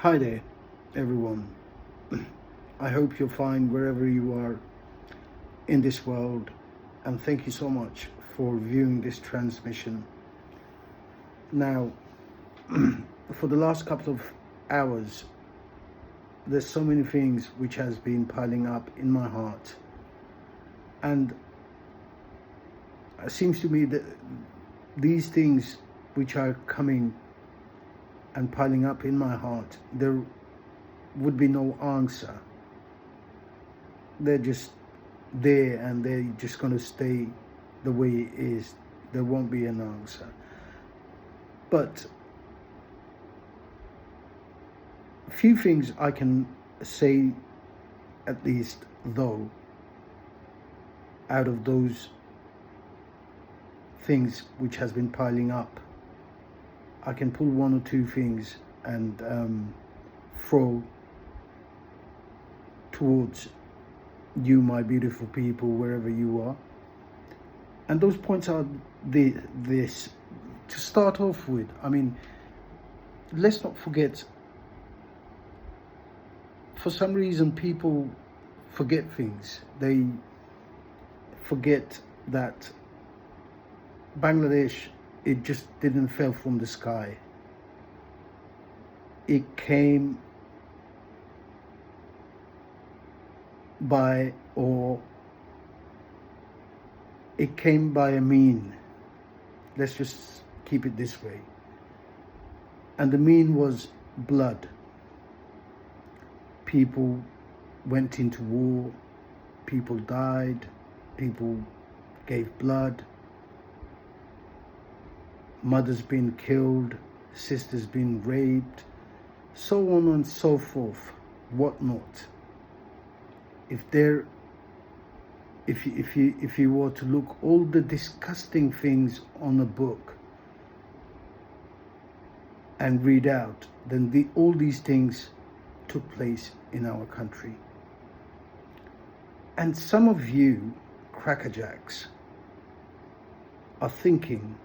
Hi there, everyone. I hope you're fine wherever you are in this world, and thank you so much for viewing this transmission. Now, for the last couple of hours, there's so many things which has been piling up in my heart, and it seems to me that these things which are coming and piling up in my heart, there would be no answer. They're just there and they're just going to stay the way it is. There won't be an answer. But a few things I can say, at least, though, out of those things which has been piling up. I can pull one or two things and throw towards you, my beautiful people, wherever you are. And those points are this. To start off with, I mean, let's not forget, for some reason people forget things. They forget that Bangladesh, it just didn't fall from the sky. It came by a mean. Let's just keep it this way. And the mean was blood. People went into war, people died, people gave blood, mothers been killed, sisters been raped, so on and so forth, whatnot. If you were to look all the disgusting things on a book and read out, then all these things took place in our country. And some of you crackerjacks are thinking,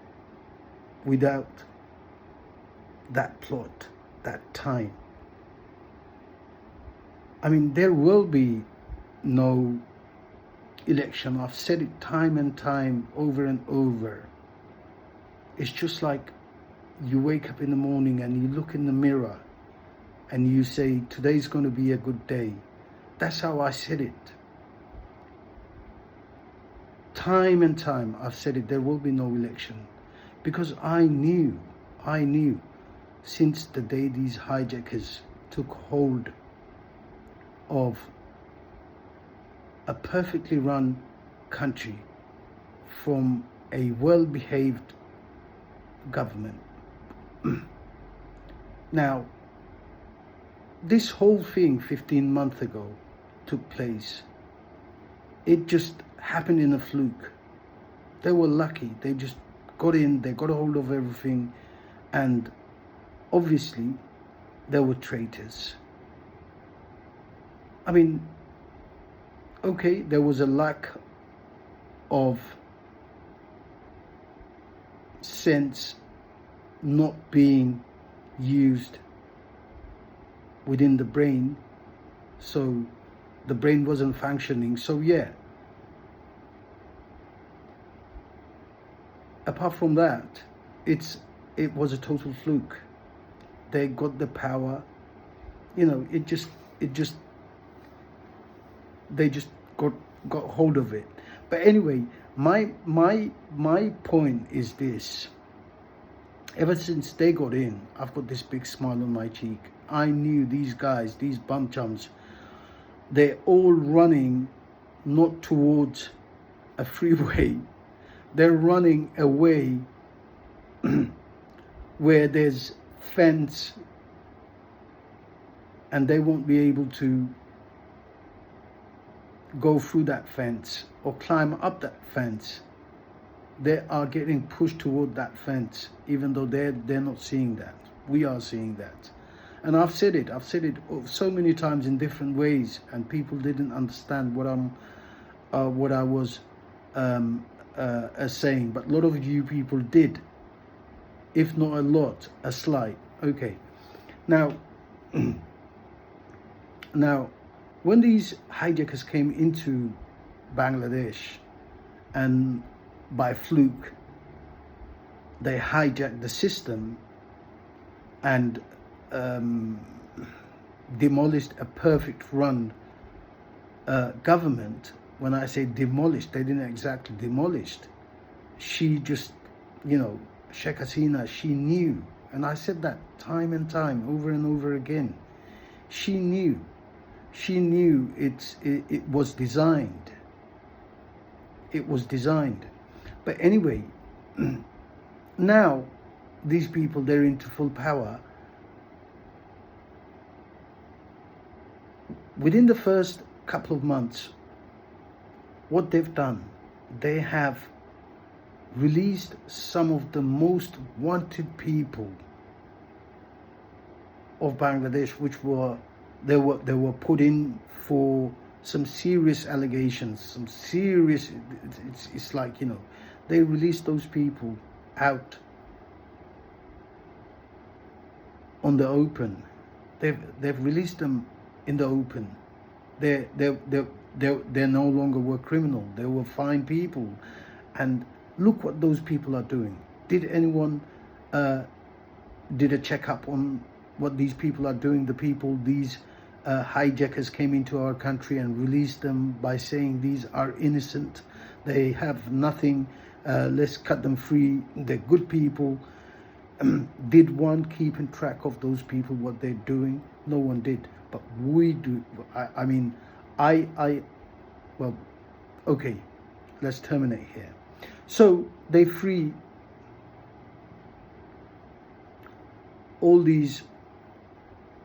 without that plot, that time, I mean, there will be no election. I've said it time and time, over and over. It's just like you wake up in the morning and you look in the mirror and you say, today's going to be a good day. That's how I said it. Time and time I've said it, there will be no election. Because I knew since the day these hijackers took hold of a perfectly run country from a well-behaved government. Now, this whole thing 15 months ago took place. It just happened in a fluke. They were lucky. They just got in, they got a hold of everything, and obviously there were traitors. I mean, okay, there was a lack of sense not being used within the brain, so the brain wasn't functioning. So yeah, apart from that, it was a total fluke. They got the power, they just got hold of it. But anyway, my point is this. Ever since they got in, I've got this big smile on my cheek. I knew these guys, these bum chums, they're all running not towards a freeway. They're running away where there's fence, and they won't be able to go through that fence or climb up that fence. They are getting pushed toward that fence, even though they're not seeing that. We are seeing that. And I've said it so many times in different ways, and people didn't understand what I was saying. But a lot of you people did, if not a lot, a slight. Okay. Now, Now, when these hijackers came into Bangladesh and by fluke they hijacked the system and demolished a perfect run government. When I say demolished, they didn't exactly demolish. She just, Sheikh Hasina, she knew, and I said that time and time, over and over again. She knew it was designed. It was designed. But anyway, now these people, they're into full power. Within the first couple of months, what they've done, they have released some of the most wanted people of Bangladesh, which were put in for some serious allegations, some serious. It's like, they released those people out on the open. They've released them in the open. They no longer were criminal. They were fine people, and look what those people are doing. Did anyone did a checkup on what these people are doing? The people, these hijackers came into our country and released them by saying these are innocent. They have nothing. Let's cut them free. They're good people. Did one keep in track of those people, what they're doing? No one did. But we do. Well, okay, let's terminate here. So they free all these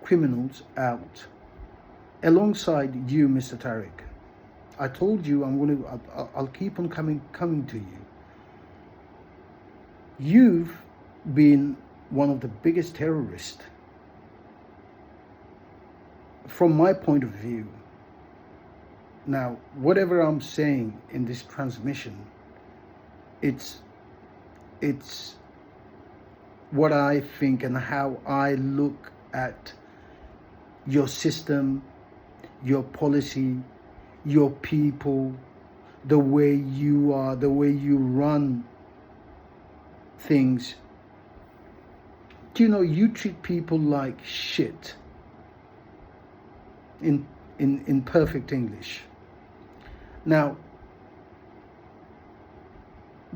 criminals out alongside you, Mr. Tariq. I told you I'll keep on coming to you. You've been one of the biggest terrorists from my point of view. Now, whatever I'm saying in this transmission, it's what I think and how I look at your system, your policy, your people, the way you are, the way you run things. Do you know, you treat people like shit in perfect English. Now,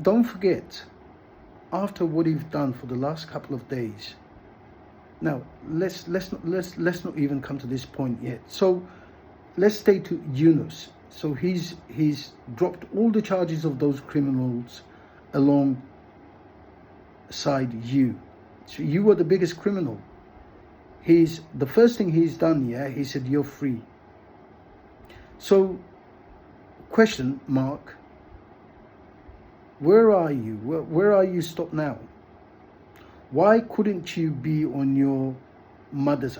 don't forget, after what you've done for the last couple of days. Now, let's not even come to this point yet. So let's stay to Yunus. So he's dropped all the charges of those criminals alongside you. So you were the biggest criminal. The first thing he's done, he said you're free. So, question mark, where are you? Where are you stopped now? Why couldn't you be on your mother's?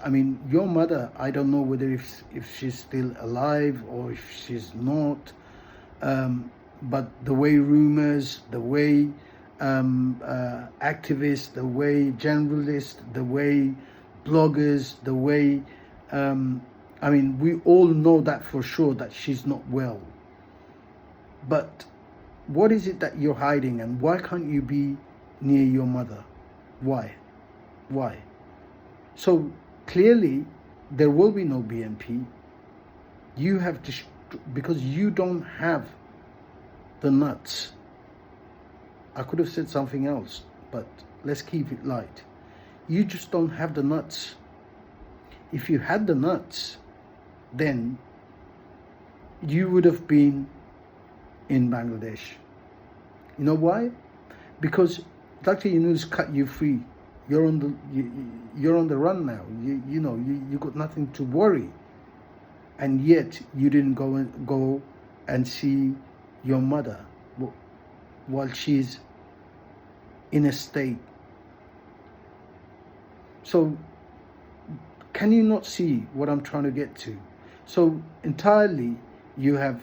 Your mother, I don't know whether if she's still alive or if she's not, but the way rumors, the way activists, the way generalists, the way bloggers, the way, we all know that for sure that she's not well. But what is it that you're hiding, and why can't you be near your mother? Why? So clearly there will be no BNP. You have to, because you don't have the nuts. I could have said something else, but let's keep it light. You just don't have the nuts. If you had the nuts, then you would have been in Bangladesh. You know why? Because Dr. Yunus cut you free. You're on the run now. You got nothing to worry, and yet you didn't go and see your mother while she's in a state. So can you not see what I'm trying to get to? So entirely you have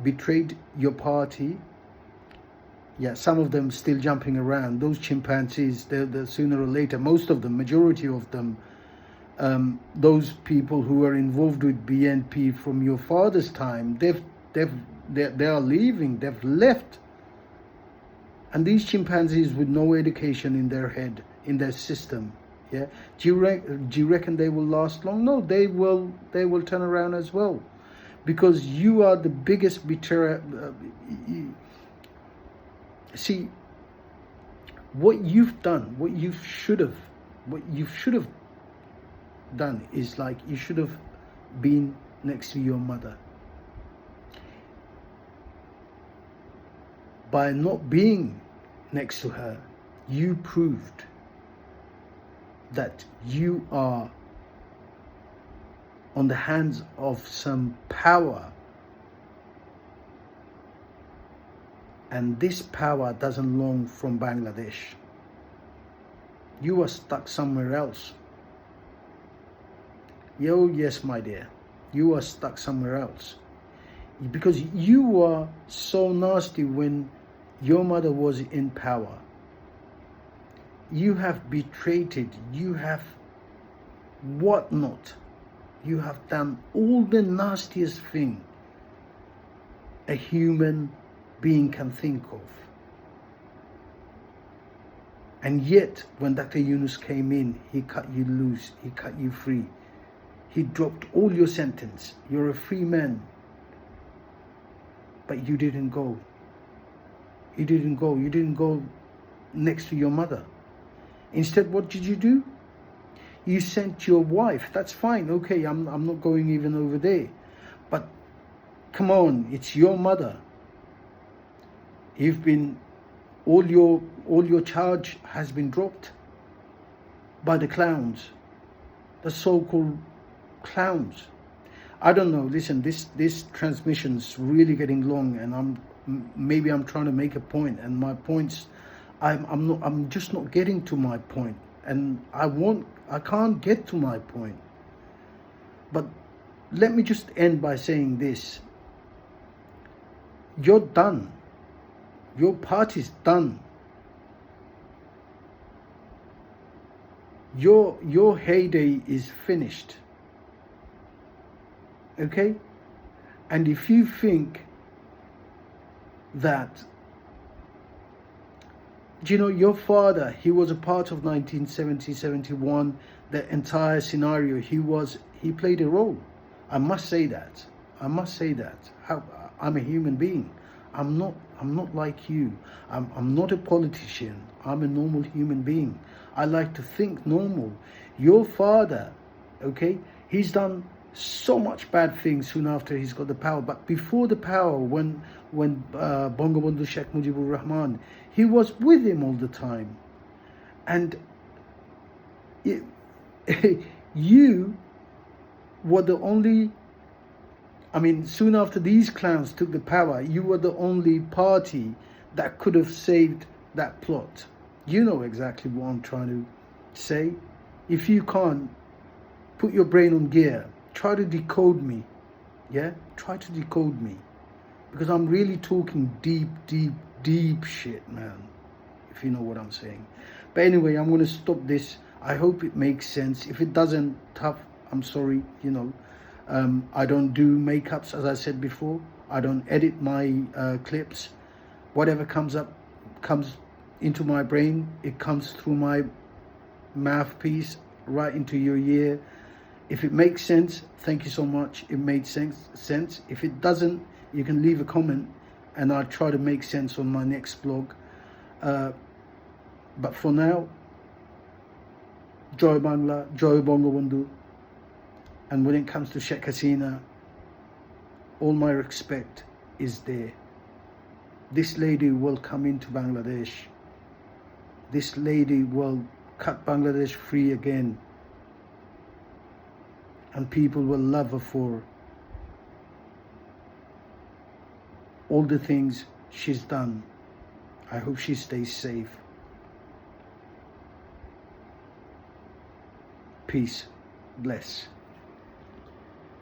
betrayed your party, Yeah, some of them still jumping around. Those chimpanzees, they're sooner or later, most of them, majority of them, those people who are involved with BNP from your father's time, they are leaving. They've left. And these chimpanzees with no education in their head, in their system, yeah. Do you reckon they will last long? No, they will turn around as well, because you are the biggest betrayer. See, what you've done, what you should have done is, like, you should have been next to your mother. By not being next to her, you proved that you are on the hands of some power, and this power doesn't belong from Bangladesh. You are stuck somewhere else. Yes, my dear, you are stuck somewhere else, because you were so nasty when your mother was in power. You have betrayed it, you have whatnot, you have done all the nastiest thing a human being can think of. And yet, when Dr. Yunus came in, he cut you loose, he cut you free. He dropped all your sentence. You're a free man. But you didn't go. You didn't go. You didn't go next to your mother. Instead, what did you do? You sent your wife. That's fine. Okay, I'm not going even over there. But come on, it's your mother. You've been, all your charge has been dropped by the clowns, the so-called clowns. I don't know. Listen, this transmission's really getting long, and maybe I'm trying to make a point, and my points, I'm just not getting to my point, and I can't get to my point. But let me just end by saying this: you're done. Your party's done. Your heyday is finished. Okay? And if you think that, your father, he was a part of 1970-71, the entire scenario, he played a role. I must say that. I'm a human being. I'm not like you. I'm not a politician. I'm a normal human being. I like to think normal. Your father, okay, he's done so much bad things soon after he's got the power. But before the power, when Bangabandhu Sheikh Mujibur Rahman, he was with him all the time. And you were the only, soon after these clowns took the power, you were the only party that could have saved that plot. You know exactly what I'm trying to say. If you can't, put your brain on gear. Try to decode me. Yeah? Try to decode me. Because I'm really talking deep shit, man. If you know what I'm saying. But anyway, I'm going to stop this. I hope it makes sense. If it doesn't, tough, I'm sorry, I don't do makeups, as I said before. I don't edit my clips. Whatever comes into my brain, it comes through my mouthpiece right into your ear. If it makes sense, thank you so much. It made sense. If it doesn't, you can leave a comment and I'll try to make sense on my next blog. But for now, Joy Bangla, Joy Bangabandhu. And when it comes to Sheikh Hasina, all my respect is there. This lady will come into Bangladesh. This lady will cut Bangladesh free again. And people will love her for all the things she's done. I hope she stays safe. Peace. Bless.